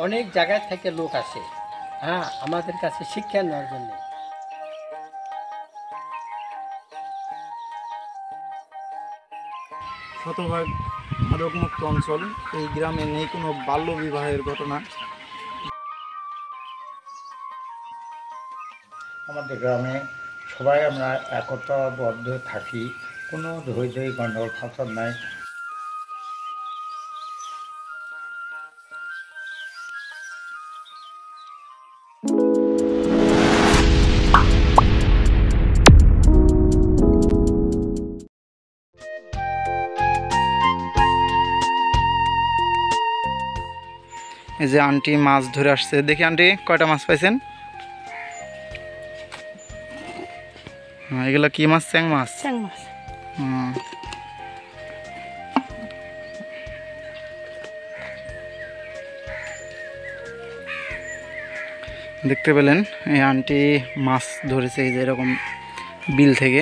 অনেক জায়গায় থেকে লোক আসে আমাদের কাছে শিক্ষা নেওয়ার জন্য। শতভাগ মাদকমুক্ত অঞ্চল। এই গ্রামে নেই কোনো বাল্য বিবাহের ঘটনা। আমাদের গ্রামে সবাই আমরা একতাবদ্ধ থাকি, কোনো ধৈর্য গণ্ডগোল ফাসাদ নাই। এই যে আন্টি মাছ ধরে আসছে, দেখি আন্টি কয়টা মাছ পাইছেন? এগুলা কি মাছ? চ্যাং মাছ। চ্যাং মাছ। দেখতে পেলেন এই আন্টি মাছ ধরেছে এই যে এরকম বিল থেকে।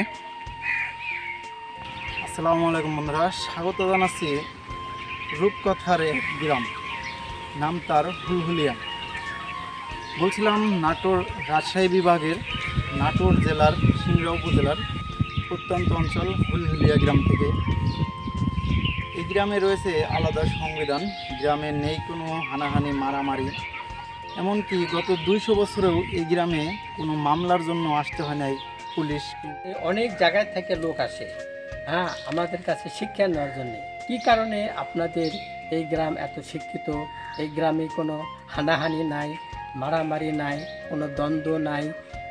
আসসালামু আলাইকুম বন্ধুরা, স্বাগত জানাচ্ছি রূপকথার এক গ্রাম, নাম তার হুলহুলিয়া। বলছিলাম নাটোর রাজশাহী বিভাগের নাটোর জেলার সিংড়া উপজেলার প্রত্যন্ত অঞ্চল হুলহুলিয়া গ্রাম থেকে। এই গ্রামে রয়েছে আলাদা সংবিধান, গ্রামে নেই কোনো হানাহানি মারামারি, এমনকি গত 200 বছরেও এই গ্রামে কোনো মামলার জন্য আসতে হয় নাই পুলিশ। অনেক জায়গায় থেকে লোক আসে আমাদের কাছে শিক্ষা নেওয়ার জন্য। কি কারণে আপনাদের এই গ্রাম এত শিক্ষিত? এই গ্রামে কোনো হানাহানি নাই, মারামারি নাই, কোনো দ্বন্দ্ব নাই,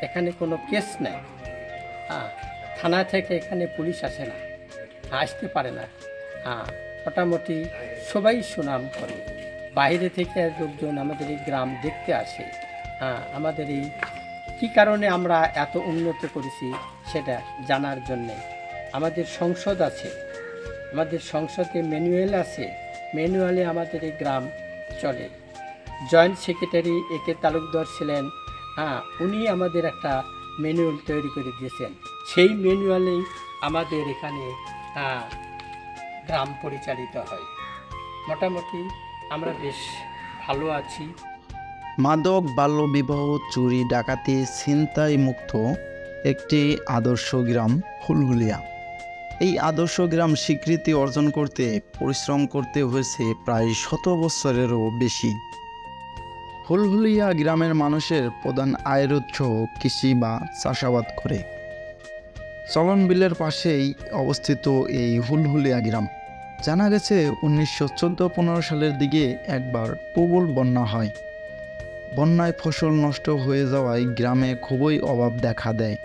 এখানে কোনো কেস নাই। থানা থেকে এখানে পুলিশ আসে না, আসতে পারে না। মোটামুটি সবাই সুনাম করে, বাইরে থেকে লোকজন আমাদের এই গ্রাম দেখতে আসে। আমাদের এই কী কারণে আমরা এত উন্নত করেছি সেটা জানার জন্যে। আমাদের সংসদ আছে, আমাদের সংসদে ম্যানুয়াল আছে, ম্যানুয়ালে আমাদের এই গ্রাম চলে। জয়েন্ট সেক্রেটারি একে তালুকদার ছিলেন, উনি আমাদের একটা ম্যানুয়াল তৈরি করে দিয়েছেন। সেই ম্যানুয়ালেই আমাদের এখানে গ্রাম পরিচালিত হয়। মোটামুটি আমরা বেশ ভালো আছি। মাদক, বাল্যবিবাহ, চুরি, ডাকাতি, ছিনতাই মুক্ত একটি আদর্শ গ্রাম হুলহুলিয়া। এই আদর্শ গ্রাম স্বীকৃতি অর্জন করতে পরিশ্রম করতে হয়েছে প্রায় 100 বছরেরও বেশি। হুলহুলিয়া গ্রামের মানুষের প্রধান আয়ের উৎস কৃষি বা চাষাবাদ করে। চলন বিলের পাশেই অবস্থিত এই হুলহুলিয়া গ্রাম। জানা গেছে 1914-15 সালের দিকে একবার প্রবল বন্যা হয়। বন্যায় ফসল নষ্ট হয়ে যাওয়ায় গ্রামে খুবই অভাব দেখা দেয়।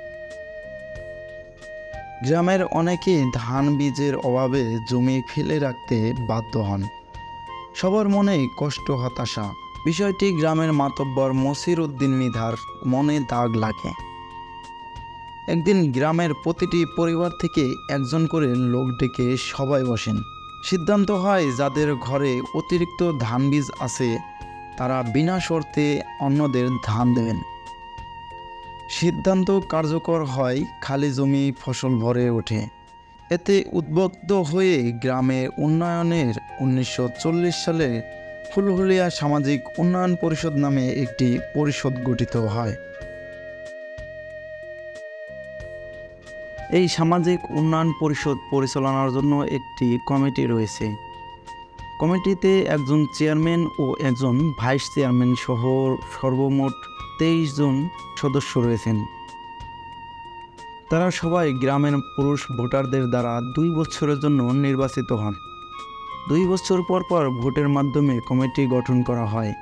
গ্রামের অনেকেই ধান বীজের অভাবে জমি ফেলে রাখতে বাধ্য হন। সবার মনেই কষ্ট, হতাশা। বিষয়টি গ্রামের মাতব্বর মসির উদ্দিন মৃধার মনে দাগ লাগে। একদিন গ্রামের প্রতিটি পরিবার থেকে একজন করে লোক ডেকে সবাই বসেন। সিদ্ধান্ত হয় যাদের ঘরে অতিরিক্ত ধান বীজ আছে তারা বিনা শর্তে অন্যদের ধান দেবেন। সিদ্ধান্ত কার্যকর হয়, খালি জমি ফসল ভরে ওঠে। এতে উদ্বুদ্ধ হয়ে গ্রামে উন্নয়নের 1940 সালে হুলহুলিয়া সামাজিক উন্নয়ন পরিষদ নামে একটি পরিষদ গঠিত হয়। এই সামাজিক উন্নয়ন পরিষদ পরিচালনার জন্য একটি কমিটি রয়েছে। কমিটিতে একজন চেয়ারম্যান ও একজন ভাইস চেয়ারম্যান সহ সর্বমোট 23 জন সদস্য রয়েছেন। তারা সবাই গ্রামের পুরুষ ভোটারদের দ্বারা 2 বছরের জন্য নির্বাচিত হন। 2 বছর পর পর ভোটের মাধ্যমে কমিটি গঠন করা হয়।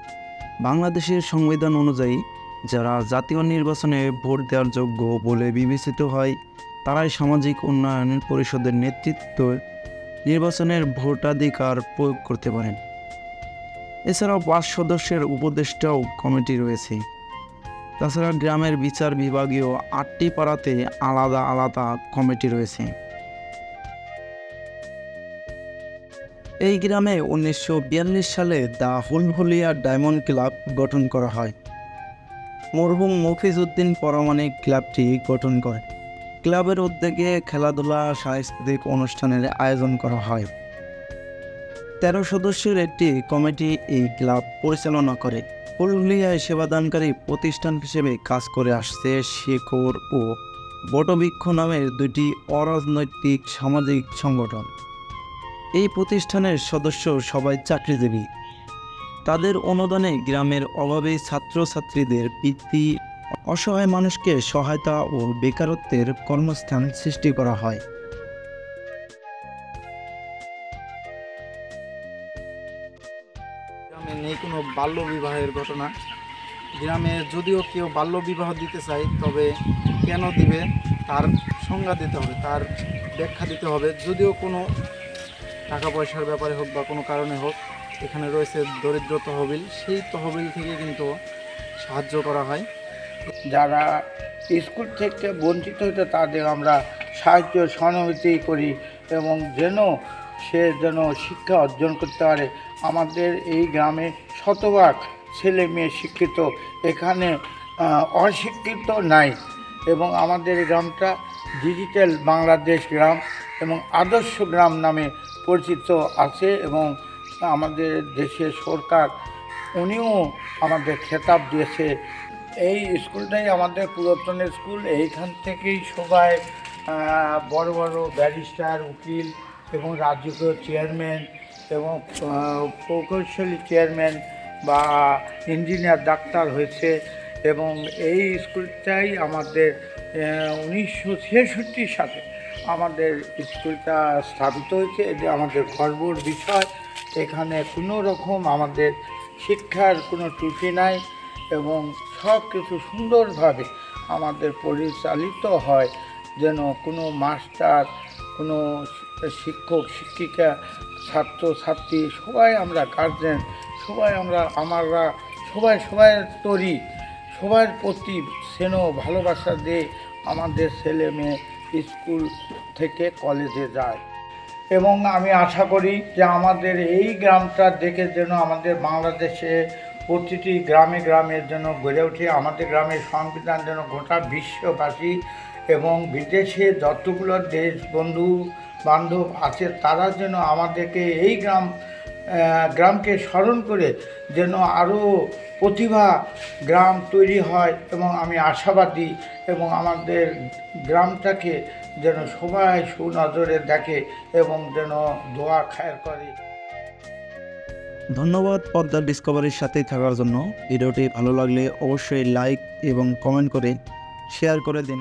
বাংলাদেশের সংবিধান অনুযায়ী যারা জাতীয় নির্বাচনে ভোট দেওয়ার যোগ্য বলে বিবেচিত হয় তারাই সামাজিক উন্নয়ন পরিষদের নেতৃত্ব নির্বাচনের ভোটাধিকার প্রয়োগ করতে পারেন। এছাড়াও 5 সদস্যের উপদেষ্টাও কমিটি রয়েছে। তাছাড়া গ্রামের বিচার বিভাগীয় 8টি পাড়াতে আলাদা আলাদা কমিটি রয়েছে। এই গ্রামে 1942 সালে দ্য হুলহুলিয়া ডায়মন্ড ক্লাব গঠন করা হয়। মরহুম মফিজ উদ্দিন পরমাণিক ক্লাবটি গঠন করে। ক্লাবের উদ্যোগে খেলাধুলা, সাংস্কৃতিক অনুষ্ঠানের আয়োজন করা হয়। 13 সদস্যের একটি কমিটি এই ক্লাব পরিচালনা করে। ফুলহুলিয়ায় সেবাদানকারী প্রতিষ্ঠান হিসেবে কাজ করে আসছে শেকড় ও বটবৃক্ষ নামের দুটি অরাজনৈতিক সামাজিক সংগঠন। এই প্রতিষ্ঠানের সদস্য সবাই চাকরিজীবী। তাদের অনুদানে গ্রামের অভাবী ছাত্রছাত্রীদের বৃত্তি, অসহায় মানুষকে সহায়তা ও বেকারত্বের কর্মস্থান সৃষ্টি করা হয়। গ্রামে নেই কোনো বাল্য বিবাহের ঘটনা। গ্রামে যদিও কেউ বাল্য বিবাহ দিতে চায়, তবে কেন দিবে তার সংজ্ঞা দিতে হবে, তার ব্যাখ্যা দিতে হবে। যদিও কোনো টাকা পয়সার ব্যাপারে হোক বা কোনো কারণে হোক, এখানে রয়েছে দরিদ্র তহবিল, সেই তহবিল থেকে কিন্তু সাহায্য করা হয়। যারা স্কুল থেকে বঞ্চিত হতে তাদের আমরা সাহায্য সহানুভূতি করি এবং সে যেন শিক্ষা অর্জন করতে পারে। আমাদের এই গ্রামে শতভাগ ছেলে মেয়ে শিক্ষিত, এখানে অশিক্ষিত নাই। এবং আমাদের এই গ্রামটা ডিজিটাল বাংলাদেশ গ্রাম এবং আদর্শ গ্রাম নামে পরিচিত আছে। এবং আমাদের দেশের সরকার উনিও আমাদের খেতাব দিয়েছে। এই স্কুলটাই আমাদের পুরাতন স্কুল। এইখান থেকেই সবাই বড় বড় ব্যারিস্টার, উকিল এবং রাজকীয় চেয়ারম্যান এবং প্রকৌশলী চেয়ারম্যান বা ইঞ্জিনিয়ার, ডাক্তার হয়েছে। এবং এই স্কুলটাই আমাদের 1966 সালে আমাদের স্কুলটা স্থাপিত হয়েছে। এটা আমাদের গর্বের বিষয়। এখানে কোনো রকম আমাদের শিক্ষার কোনো ত্রুটি নাই এবং সব কিছু সুন্দরভাবে আমাদের পরিচালিত হয়, যেন কোনো মাস্টার, কোনো শিক্ষক শিক্ষিকা, ছাত্রছাত্রী সবাই আমরা গার্জেন, সবাই আমরা সবাই তরি, সবার প্রতি স্নেহ ভালোবাসা দিয়ে আমাদের ছেলে মেয়ে স্কুল থেকে কলেজে যায়। এবং আমি আশা করি যে আমাদের এই গ্রামটা দেখে যেন আমাদের বাংলাদেশে প্রতিটি গ্রামে গ্রামে যেন গড়ে ওঠে। আমাদের গ্রামের সংবিধান যেন গোটা বিশ্ববাসী এবং বিদেশে যতগুলো দেশ বন্ধু বান্ধব আছে তারা যেন আমাদেরকে এই গ্রামকে স্মরণ করে যেন আরও প্রতিভা গ্রাম তৈরি হয়। এবং আমি আশাবাদী এবং আমাদের গ্রামটাকে যেন সবাই সুনজরে দেখে এবং যেন দোয়া খায়ের করে। ধন্যবাদ পদ্মা ডিসকভারির সাথে থাকার জন্য। ভিডিওটি ভালো লাগলে অবশ্যই লাইক এবং কমেন্ট করে শেয়ার করে দিন।